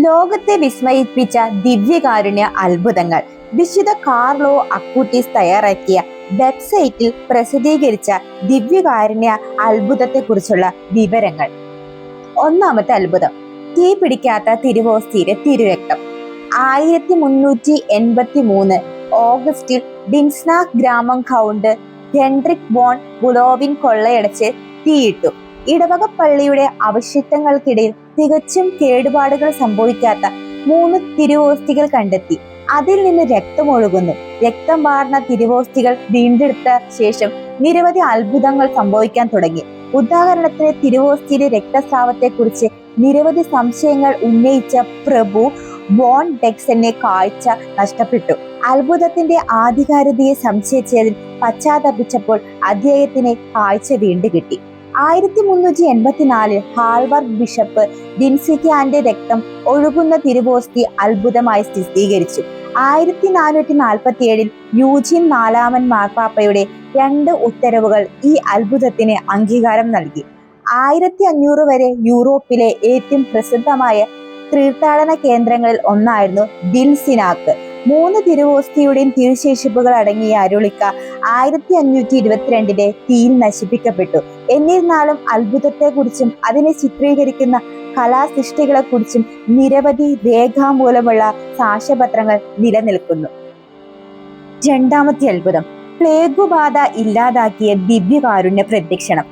ലോകത്തെ വിസ്മയിപ്പിച്ച ദിവ്യകാരുണ്യ അത്ഭുതങ്ങൾ. വിശുദ്ധ കാർലോ അക്കൂട്ടീസ് തയ്യാറാക്കിയ വെബ്സൈറ്റിൽ പ്രസിദ്ധീകരിച്ച ദിവ്യകാരുണ്യ അത്ഭുതത്തെക്കുറിച്ചുള്ള വിവരങ്ങൾ. ഒന്നാമത്തെ അത്ഭുതം, തീ പിടിക്കാത്ത തിരുവോസ്തിയുടെ തിരുരക്തം. 1383 ഓഗസ്റ്റിൽ ഡിൻസ്നാക് ഗ്രാമം കൗണ്ട് ഹെൻട്രിക് വോൺ ബുലോവിൻ കൊള്ളയടച്ച് തീയിട്ടു. ഇടവക പള്ളിയുടെ അവശിഷ്ടങ്ങൾക്കിടയിൽ തികച്ചും കേടുപാടുകൾ സംഭവിക്കാത്ത 3 തിരുവോസ്തികൾ കണ്ടെത്തി. അതിൽ നിന്ന് രക്തമൊഴുകുന്നു. രക്തം വാർന്ന തിരുവോസ്തികൾ വീണ്ടെടുത്ത ശേഷം നിരവധി അത്ഭുതങ്ങൾ സംഭവിക്കാൻ തുടങ്ങി. ഉദാഹരണത്തിന്, തിരുവോസ്തിയുടെ രക്തസ്രാവത്തെക്കുറിച്ച് നിരവധി സംശയങ്ങൾ ഉന്നയിച്ച പ്രഭു വോൺ ഡെക്സന്റെ കാഴ്ച നഷ്ടപ്പെട്ടു. അത്ഭുതത്തിന്റെ ആധികാരികതയെ സംശയിച്ചതിൽ പശ്ചാത്തപിച്ചപ്പോൾ അദ്ദേഹത്തിന് കാഴ്ച വീണ്ടു കിട്ടി. 1384 ഹാൾബർഗ് ബിഷപ്പ് വിൻസിക്കാന്റെ രക്തം ഒഴുകുന്ന തിരുവോസ്തി അത്ഭുതമായി സ്ഥിരീകരിച്ചു. 1447 യൂജിൻ 4 മാർപ്പാപ്പയുടെ 2 ഉത്തരവുകൾ ഈ അത്ഭുതത്തിന് അംഗീകാരം നൽകി. 1500 വരെ യൂറോപ്പിലെ ഏറ്റവും പ്രസിദ്ധമായ തീർത്ഥാടന കേന്ദ്രങ്ങളിൽ ഒന്നായിരുന്നു ദിൽസിനാക്ക്. 3 തിരുവോസ്തിയുടെയും തിരുശേഷിപ്പുകൾ അടങ്ങിയ അരുളിക്ക 1522 തീയിൽ നശിപ്പിക്കപ്പെട്ടു. എന്നിരുന്നാലും അത്ഭുതത്തെക്കുറിച്ചും അതിനെ ചിത്രീകരിക്കുന്ന കലാസൃഷ്ടികളെക്കുറിച്ചും നിരവധി രേഖാമൂലമുള്ള സാക്ഷ്യപത്രങ്ങൾ നിലനിൽക്കുന്നു. രണ്ടാമത്തെ അത്ഭുതം, പ്ലേഗുബാധ ഇല്ലാതാക്കിയ ദിവ്യകാരുണ്യ പ്രദക്ഷിണം.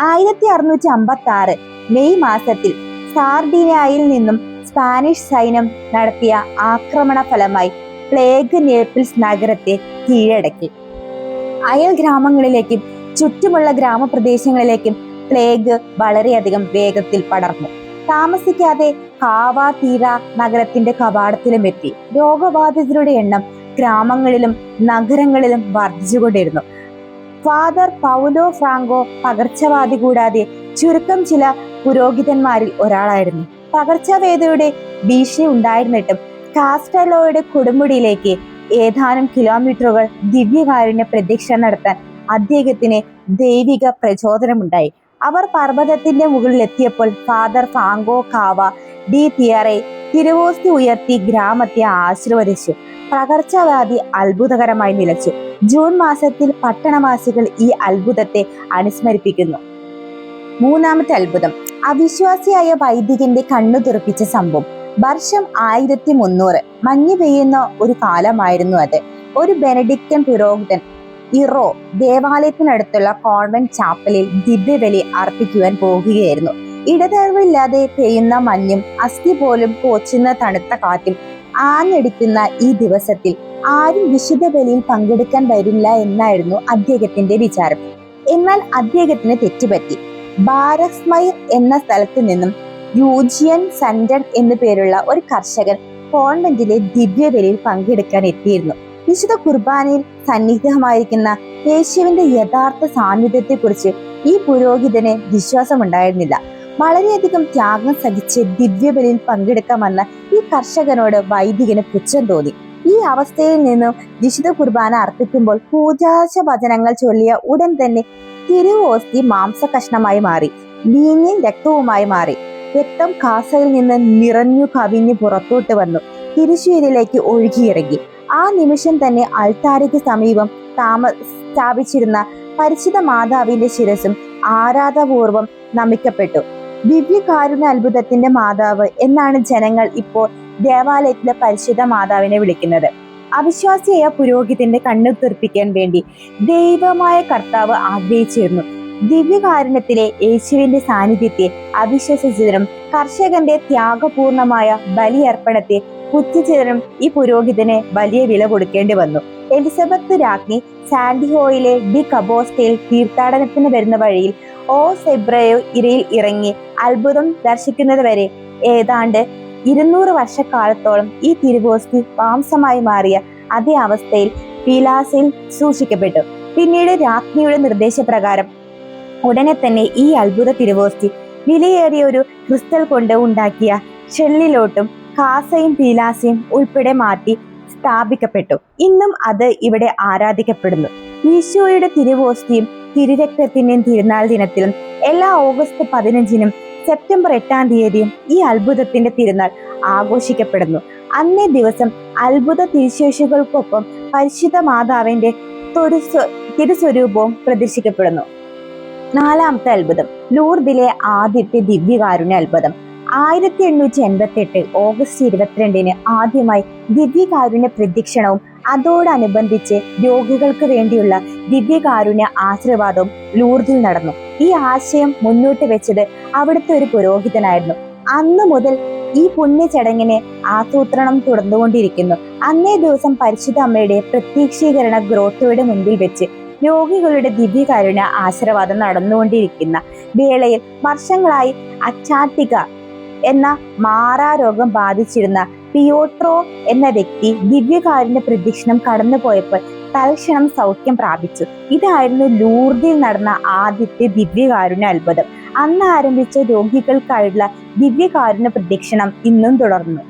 1656 മെയ് മാസത്തിൽ സാർഡീനിയയിൽ നിന്നും സ്പാനിഷ് സൈന്യം നടത്തിയ ആക്രമണ ഫലമായി പ്ലേഗ് നേപ്പിൾസ് നഗരത്തെ കീഴടക്കി. അയൽ ഗ്രാമങ്ങളിലേക്കും ചുറ്റുമുള്ള ഗ്രാമപ്രദേശങ്ങളിലേക്കും പ്ലേഗ് വളരെയധികം വേഗത്തിൽ പടർന്നു. താമസിക്കാതെ കാവ തീര നഗരത്തിന്റെ കവാടത്തിലും എത്തി. രോഗബാധിതരുടെ എണ്ണം ഗ്രാമങ്ങളിലും നഗരങ്ങളിലും വർദ്ധിച്ചുകൊണ്ടിരുന്നു. ഫാദർ പൗലോ ഫ്രാങ്കോ പകർച്ചവ്യാധി കൂടാതെ ചുരുക്കം ചില പുരോഹിതന്മാരിൽ ഒരാളായിരുന്നു. പകർച്ചവ്യാധിയുടെ ഭീഷണി ഉണ്ടായിരുന്നിട്ടും കാസ്റ്റലോയുടെ കൊടുമുടിയിലേക്ക് ഏതാനും കിലോമീറ്ററുകൾ ദിവ്യകാരുണ്യ പ്രദക്ഷിണം നടത്താൻ അദ്ദേഹത്തിന് ദൈവിക പ്രചോദനമുണ്ടായി. അവർ പർവ്വതത്തിന്റെ മുകളിലെത്തിയപ്പോൾ ഫാദർ ഫ്രാങ്കോ കാവ ഡി തിയറെ തിരുവോസ്തി ഉയർത്തി ഗ്രാമത്തെ ആശീർവദിച്ചു. പകർച്ചവ്യാധി അത്ഭുതകരമായി നിലച്ചു. ജൂൺ മാസത്തിൽ പട്ടണവാസികൾ ഈ അത്ഭുതത്തെ അനുസ്മരിപ്പിക്കുന്നു. മൂന്നാമത്തെ അത്ഭുതം, അവിശ്വാസിയായ വൈദികന്റെ കണ്ണു തുറപ്പിച്ച സംഭവം. വർഷം 1300. മഞ്ഞ് പെയ്യുന്ന ഒരു കാലമായിരുന്നു അത്. ഒരു ബെനഡിക്റ്റൻ പുരോഹിതൻ ഇറോ ദേവാലയത്തിനടുത്തുള്ള കോൺവെന്റ് ചാപ്പലിൽ ദിവ്യബലി അർപ്പിക്കുവാൻ പോകുകയായിരുന്നു. ഇടതടവില്ലാതെ പെയ്യുന്ന മഞ്ഞും അസ്ഥി പോലും കോച്ചുന്ന തണുത്ത കാറ്റും ആഞ്ഞടിക്കുന്ന ഈ ദിവസത്തിൽ ആരും വിശുദ്ധ ബലിയിൽ പങ്കെടുക്കാൻ വരില്ല എന്നായിരുന്നു അദ്ദേഹത്തിന്റെ വിചാരം. എന്നാൽ അദ്ദേഹത്തിന് തെറ്റുപറ്റി. ബാരക്സ്മൈർ എന്ന സ്ഥലത്ത് നിന്നും യൂജിയൻ സണ്ടൺ എന്നു പേരുള്ള ഒരു കർഷകൻ കോൺവെന്റിലെ ദിവ്യബലിയിൽ പങ്കെടുക്കാൻ എത്തിയിരുന്നു. വിശുദ്ധ കുർബാനയിൽ സന്നിഹിതമായിരിക്കുന്ന യേശുവിന്റെ യഥാർത്ഥ സാന്നിധ്യത്തെക്കുറിച്ച് ഈ പുരോഹിതന് വിശ്വാസമുണ്ടായിരുന്നില്ല. വളരെയധികം ത്യാഗം സഹിച്ച് ദിവ്യബലിയിൽ പങ്കെടുക്കാമെന്ന ഈ കർഷകനോട് വൈദികന് പുച്ഛം തോന്നി. ഈ അവസ്ഥയിൽ നിന്നും വിശുദ്ധ കുർബാന അർപ്പിക്കുമ്പോൾ പൂജാശ വചനങ്ങൾ ചൊല്ലിയ ഉടൻ തന്നെ തിരുവോസ്തി മാംസകഷ്ണമായി മാറി, വീഞ്ഞിൻ രക്തവുമായി മാറി. രക്തം കാസയിൽ നിന്ന് നിറഞ്ഞു കവിഞ്ഞു പുറത്തോട്ട് വന്നു തിരുശീലിലേക്ക് ഒഴുകിയിറങ്ങി. ആ നിമിഷം തന്നെ അൾത്താരയ്ക്ക് സമീപം സ്ഥാപിച്ചിരുന്ന പരിശുദ്ധ മാതാവിന്റെ ശിരസും ആരാധപൂർവം നമിക്കപ്പെട്ടു. ദിവ്യകാരുണ്യ അത്ഭുതത്തിന്റെ മാതാവ് എന്നാണ് ജനങ്ങൾ ഇപ്പോൾ ദേവാലയത്തിലെ പരിശുദ്ധ മാതാവിനെ വിളിക്കുന്നത്. അവിശ്വാസിയായ പുരോഹിതന്റെ കണ്ണു തുറപ്പിക്കാൻ വേണ്ടി ദൈവമായ കർത്താവ് ആഗ്രഹിച്ചിരുന്നു. ദിവ്യകാരുണ്യത്തിലെ യേശുവിന്റെ സാന്നിധ്യത്തെ അവിശ്വസിച്ചതിനും കർഷകന്റെ ത്യാഗപൂർണമായ ബലിയർപ്പണത്തെ പുച്ഛിച്ചതിനും ഈ പുരോഹിതന് വലിയ വില കൊടുക്കേണ്ടി വന്നു. എലിസബത്ത് രാജ്ഞി സാന്റിഹോയിലെ ഡി കബോസ്റ്റയിൽ തീർത്ഥാടനത്തിന് വരുന്ന വഴിയിൽ ഓ സെബ്രയോ ഇരയിൽ ഇറങ്ങി അത്ഭുതം ദർശിക്കുന്നത് വരെ ഏതാണ്ട് 200 വർഷക്കാലത്തോളം ഈ തിരുവോസ്തി മാംസമായി മാറിയ അതേ അവസ്ഥയിൽ പീലാസിൽ സൂക്ഷിക്കപ്പെട്ടു. പിന്നീട് രാജ്ഞിയുടെ നിർദ്ദേശപ്രകാരം ഉടനെ തന്നെ ഈ അത്ഭുത തിരുവോസ്തി വിലയേറിയ ഒരു ക്രിസ്റ്റൽ കൊണ്ട് ഉണ്ടാക്കിയ ഷെല്ലിലോട്ടും കാസയും പീലാസയും ഉൾപ്പെടെ മാറ്റി സ്ഥാപിക്കപ്പെട്ടു. ഇന്നും അത് ഇവിടെ ആരാധിക്കപ്പെടുന്നു. ഈശോയുടെ തിരുവോസ്തിയും തിരുരക്തത്തിന്റെയും തിരുനാൾ ദിനത്തിലും എല്ലാ ഓഗസ്റ്റ് 15-നും സെപ്റ്റംബർ 8 ഈ അത്ഭുതത്തിന്റെ തിരുനാൾ ആഘോഷിക്കപ്പെടുന്നു. അന്നേ ദിവസം അത്ഭുത തിരുശേഷികൾക്കൊപ്പം പരിശുദ്ധ മാതാവിന്റെ തിരുസ്വരൂപവും പ്രദർശിക്കപ്പെടുന്നു. 4-ാമത്തെ അത്ഭുതം, ലൂർദിലെ ആദ്യത്തെ ദിവ്യകാരുണ്യ അത്ഭുതം. 1888 ഓഗസ്റ്റ് 22 ആദ്യമായി ദിവ്യകാരുണ്യ പ്രദക്ഷിണവും അതോടനുബന്ധിച്ച് രോഗികൾക്ക് വേണ്ടിയുള്ള ദിവ്യകാരുണ്യ ആശീർവാദവും ലൂർദിൽ നടന്നു. ഈ ആശയം മുന്നോട്ട് വെച്ചത് അവിടുത്തെ ഒരു പുരോഹിതനായിരുന്നു. അന്നു മുതൽ ഈ പുണ്യ ചടങ്ങിന് ആസൂത്രണം തുടർന്നുകൊണ്ടിരിക്കുന്നു. അന്നേ ദിവസം പരിശുദ്ധ അമ്മയുടെ പ്രത്യക്ഷീകരണ ഗ്രോത്തോയുടെ മുൻപിൽ വെച്ച് രോഗികളുടെ ദിവ്യകാരുണ്യ ആശീർവാദം നടന്നുകൊണ്ടിരിക്കുന്ന വേളയിൽ വർഷങ്ങളായി അച്ചാട്ടിക എന്ന മാറാരോഗം ബാധിച്ചിരുന്ന പിയോട്രോ എന്ന വ്യക്തി ദിവ്യകാരുണ്യ പ്രദക്ഷിണം കടന്നുപോയപ്പോൾ തൽക്ഷണം സൗഖ്യം പ്രാപിച്ചു. ഇതായിരുന്നു ലൂർദിൽ നടന്ന ആദ്യത്തെ ദിവ്യകാരുണ്യ അത്ഭുതം. അന്ന് ആരംഭിച്ച രോഗികൾക്കായുള്ള ദിവ്യകാരുണ്യ പ്രദക്ഷിണം ഇന്നും തുടർന്നു.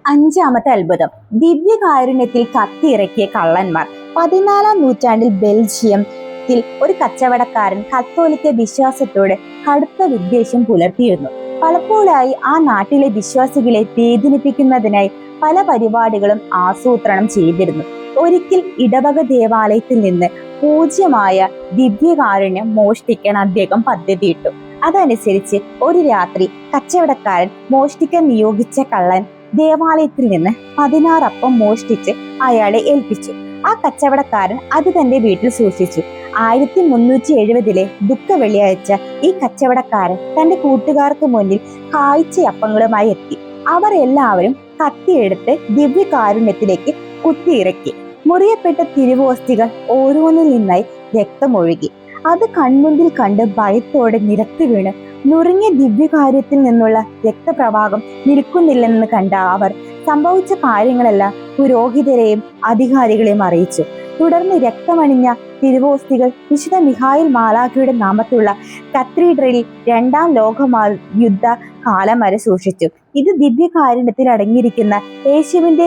5-ാമത്തെ അത്ഭുതം, ദിവ്യകാരുണ്യത്തിൽ കത്തിയിറക്കിയ കള്ളന്മാർ. 14-ാം നൂറ്റാണ്ടിൽ ബെൽജിയത്തിൽ ഒരു കച്ചവടക്കാരൻ കത്തോലിക്ക വിശ്വാസത്തോട് കടുത്ത വിദ്വേഷം പുലർത്തിയിരുന്നു. പലപ്പോഴായി ആ നാട്ടിലെ വിശ്വാസികളെ വേദനിപ്പിക്കുന്നതിനായി പല പരിപാടികളും ആസൂത്രണം ചെയ്തിരുന്നു. ഒരിക്കൽ ഇടവക ദേവാലയത്തിൽ നിന്ന് പൂജ്യമായ ദിവ്യകാരുണ്യം മോഷ്ടിക്കാൻ അദ്ദേഹം പദ്ധതിയിട്ടു. അതനുസരിച്ച് ഒരു രാത്രി കച്ചവടക്കാരൻ മോഷ്ടിക്കാൻ നിയോഗിച്ച കള്ളൻ ദേവാലയത്തിൽ നിന്ന് 16 അപ്പം മോഷ്ടിച്ച് അയാളെ ഏൽപ്പിച്ചു. ആ കച്ചവടക്കാരൻ അത് തന്റെ വീട്ടിൽ സൂക്ഷിച്ചു. 1370 ദുഃഖ വെള്ളിയാഴ്ച ഈ കച്ചവടക്കാരൻ തന്റെ കൂട്ടുകാർക്ക് മുന്നിൽ കാഴ്ചയപ്പങ്ങളുമായി എത്തി. അവർ എല്ലാവരും കത്തിയെടുത്ത് ദിവ്യകാരുണ്യത്തിലേക്ക് കുത്തിയിറക്കി. മുറിയപ്പെട്ട തിരുവോസ്തികൾ ഓരോന്നിൽ നിന്നായി രക്തമൊഴുകി. അത് കൺമുൻപിൽ കണ്ട് ഭയത്തോടെ നിലത്ത് വീണ് നുറുങ്ങിയ ദിവ്യകാര്യത്തിൽ നിന്നുള്ള രക്തപ്രവാഹം നിൽക്കുന്നില്ലെന്ന് കണ്ട അവർ സംഭവിച്ച കാര്യങ്ങളെല്ലാം പുരോഹിതരെയും അധികാരികളെയും അറിയിച്ചു. തുടർന്ന് രക്തമണിഞ്ഞ തിരുവോസ്തികൾ വിശുദ്ധ മിഖായിൽ മാലാഖയുടെ നാമത്തിലുള്ള കത്തീഡ്രലിൽ 2-ാം ലോകയുദ്ധ കാലം വരെ സൂക്ഷിച്ചു. ഇത് ദിവ്യകാരുണ്യത്തിൽ അടങ്ങിയിരിക്കുന്ന യേശുവിന്റെ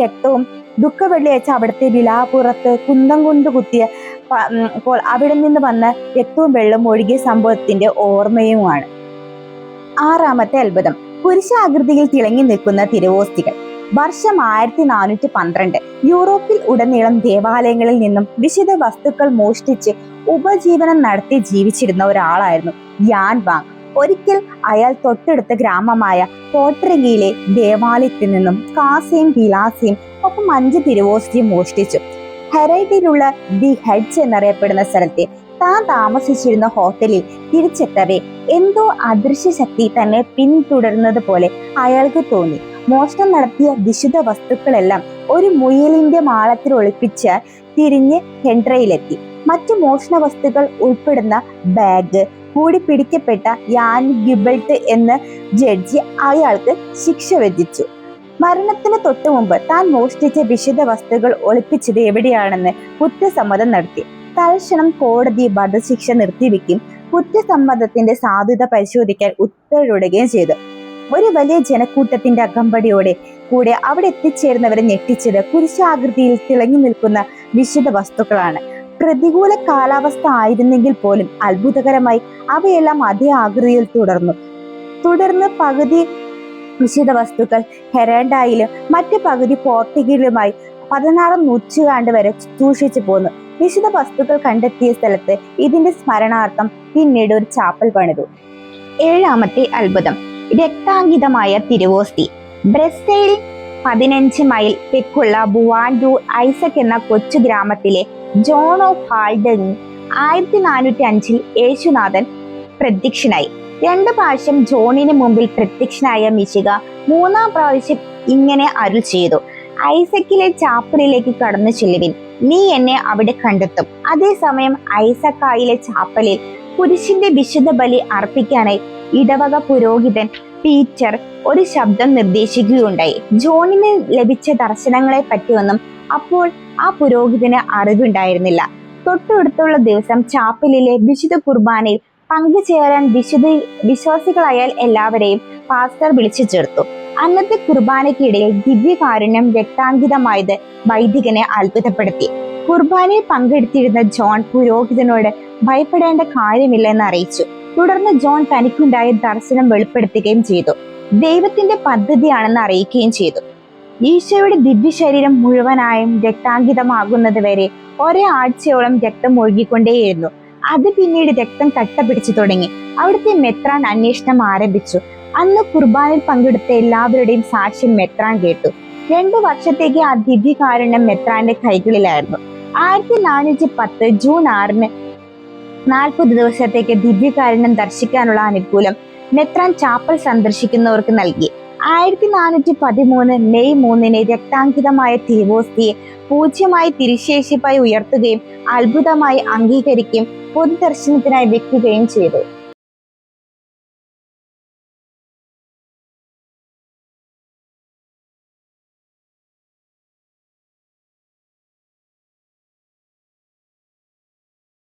രക്തവും ദുഃഖ വെള്ളിയാഴ്ച അവിടുത്തെ വിലാപുറത്ത് കുന്തം കൊണ്ട് കുത്തിയ അവിടെ നിന്ന് വന്ന രക്തവും വെള്ളവും ഒഴുകിയ സംഭവത്തിന്റെ ഓർമ്മയുമാണ്. 6-ാമത്തെ അത്ഭുതം, കുരിശാകൃതിയിൽ തിളങ്ങി നിൽക്കുന്ന തിരുവോസ്തികൾ. വർഷം 1412 യൂറോപ്പിൽ ഉടനീളം ദേവാലയങ്ങളിൽ നിന്നും വിശുദ്ധ വസ്തുക്കൾ മോഷ്ടിച്ച് ഉപജീവനം നടത്തി ജീവിച്ചിരുന്ന ഒരാളായിരുന്നു യാൻ വാങ്. ഒരിക്കൽ അയാൾ തൊട്ടടുത്ത ഗ്രാമമായ പോട്ടറിംഗിയിലെ ദേവാലയത്തിൽ നിന്നും കാസയും ഗിലാസയും ഒപ്പം 5 തിരുവോസ്തിയും മോഷ്ടിച്ചു. ഹെറൈറ്റിലുള്ള ദി ഹെഡ്സ് എന്നറിയപ്പെടുന്ന സ്ഥലത്തെ താൻ താമസിച്ചിരുന്ന ഹോട്ടലിൽ തിരിച്ചെത്തവേ എന്തോ അദൃശ്യ ശക്തി തന്നെ പിന്തുടരുന്നത് പോലെ അയാൾക്ക് തോന്നി. മോഷണം നടത്തിയ വിശുദ്ധ വസ്തുക്കളെല്ലാം ഒരു മുയലിന്റെ മാളത്തിൽ ഒളിപ്പിച്ച് തിരിഞ്ഞ് ഹെൻഡ്രയിലെത്തി. മറ്റു മോഷണ വസ്തുക്കൾ ഉൾപ്പെടുന്ന ബാഗ് കൂടി പിടിക്കപ്പെട്ട യാൻ ഗിബൽട്ട് എന്ന ജഡ്ജി അയാൾക്ക് ശിക്ഷ വിധിച്ചു. മരണത്തിന് തൊട്ടു മുമ്പ് താൻ മോഷ്ടിച്ച വിശുദ്ധ വസ്തുക്കൾ ഒളിപ്പിച്ചത് എവിടെയാണെന്ന് കുറ്റസമ്മതം നടത്തി. തൽക്ഷണം കോടതി വധശിക്ഷ നിർത്തിവെക്കും കുറ്റസമ്മതത്തിന്റെ സാധുത പരിശോധിക്കാൻ ഉത്തരവിടുകയും ചെയ്തു. ഒരു വലിയ ജനക്കൂട്ടത്തിന്റെ അകമ്പടിയോടെ കൂടെ അവിടെ എത്തിച്ചേർന്നവരെ ഞെട്ടിച്ചത് കുരിശാകൃതിയിൽ തിളങ്ങി നിൽക്കുന്ന വിശുദ്ധ വസ്തുക്കളാണ്. പ്രതികൂല കാലാവസ്ഥ ആയിരുന്നെങ്കിൽ പോലും അത്ഭുതകരമായി അവയെല്ലാം അതേ ആകൃതിയിൽ തുടർന്ന് പകുതി വിശുദ്ധ വസ്തുക്കൾ ഹെറാൻഡായിലും മറ്റു പകുതി പോർട്ടുഗലിലുമായി 16-ാം നൂറ്റാണ്ട് വരെ സൂക്ഷിച്ചു പോന്നു. വിശുദ്ധ വസ്തുക്കൾ കണ്ടെത്തിയ സ്ഥലത്ത് ഇതിന്റെ സ്മരണാർത്ഥം പിന്നീട് ഒരു ചാപ്പൽ പണിതു. 7-ാമത്തെ അത്ഭുതം, രക്താങ്കിതമായ തിരുവോസ്തി. ബ്രസീൽ 15 മൈൽ തെക്കുള്ള ബുവാൻഡു ഐസക് എന്ന കൊച്ചു ഗ്രാമത്തിലെ ജോൺ ഓഫ് ഹാൾഡൻ 1405 യേശുനാഥൻ പ്രത്യക്ഷനായി. 2 പ്രാവശ്യം ജോണിന് മുമ്പിൽ പ്രത്യക്ഷനായ മിശിഹ 3-ാം പ്രാവശ്യം ഇങ്ങനെ അരുൾ ചെയ്തു: ഐസക്കിലെ ചാപ്പലിലേക്ക് കടന്നു ചെല്ലുവിൻ, നീ എന്നെ അവിടെ കണ്ടെത്തും. അതേസമയം ഐസക്കായിലെ ചാപ്പലിൽ കുരിശിന്റെ വിശുദ്ധ ബലി അർപ്പിക്കാനായി ഇടവക പുരോഹിതൻ പീറ്റർ ഒരു ശബ്ദം നിർദ്ദേശിക്കുകയുണ്ടായി. ജോണിന് ലഭിച്ച ദർശനങ്ങളെ പറ്റിയൊന്നും അപ്പോൾ ആ പുരോഹിതന് അറിവുണ്ടായിരുന്നില്ല. തൊട്ടടുത്തുള്ള ദിവസം ചാപ്പലിലെ വിശുദ്ധ കുർബാനയിൽ പങ്കുചേരാൻ വിശ്വാസികളായാൽ എല്ലാവരെയും പാസ്റ്റർ വിളിച്ചു ചേർത്തു. അന്നത്തെ കുർബാനയ്ക്കിടയിൽ ദിവ്യകാരുണ്യം രക്താങ്കിതമായത് വൈദികനെ അത്ഭുതപ്പെടുത്തി. കുർബാനയിൽ പങ്കെടുത്തിരുന്ന ജോൺ പുരോഹിതനോട് ഭയപ്പെടേണ്ട കാര്യമില്ലെന്ന് അറിയിച്ചു. തുടർന്ന് ജോൺ തനിക്കുണ്ടായ ദർശനം വെളിപ്പെടുത്തുകയും ചെയ്തു. ദൈവത്തിന്റെ പദ്ധതിയാണെന്ന് അറിയിക്കുകയും ചെയ്തു. ഈശോയുടെ ദിവ്യ ശരീരം മുഴുവനായും രക്താങ്കിതമാകുന്നത് വരെ ഒരാഴ്ചയോളം രക്തം ഒഴുകിക്കൊണ്ടേയിരുന്നു. അത് പിന്നീട് രക്തം കട്ട പിടിച്ചു തുടങ്ങി. അവിടുത്തെ മെത്രാൻ അന്വേഷണം ആരംഭിച്ചു. അന്ന് കുർബാനയിൽ പങ്കെടുത്ത എല്ലാവരുടെയും സാക്ഷ്യം മെത്രാൻ കേട്ടു. 2 വർഷത്തേക്ക് ആ ദിവ്യകാരുണ്യം മെത്രാന്റെ കൈകളിലായിരുന്നു. 1410 ജൂൺ 6 40 ദിവസത്തേക്ക് ദിവ്യകാരുണ്യം ദർശിക്കാനുള്ള അനുകൂലം മെത്രാൻ ചാപ്പൽ സന്ദർശിക്കുന്നവർക്ക് നൽകി. 1413 മെയ് 3 രക്താങ്കിതമായ തിരുവോസ്തിയെ പൂജ്യമായി തിരുശേഷിപ്പായി ഉയർത്തുകയും അത്ഭുതമായി അംഗീകരിക്കുകയും പൊതുദർശനത്തിനായി വെക്കുകയും ചെയ്തു.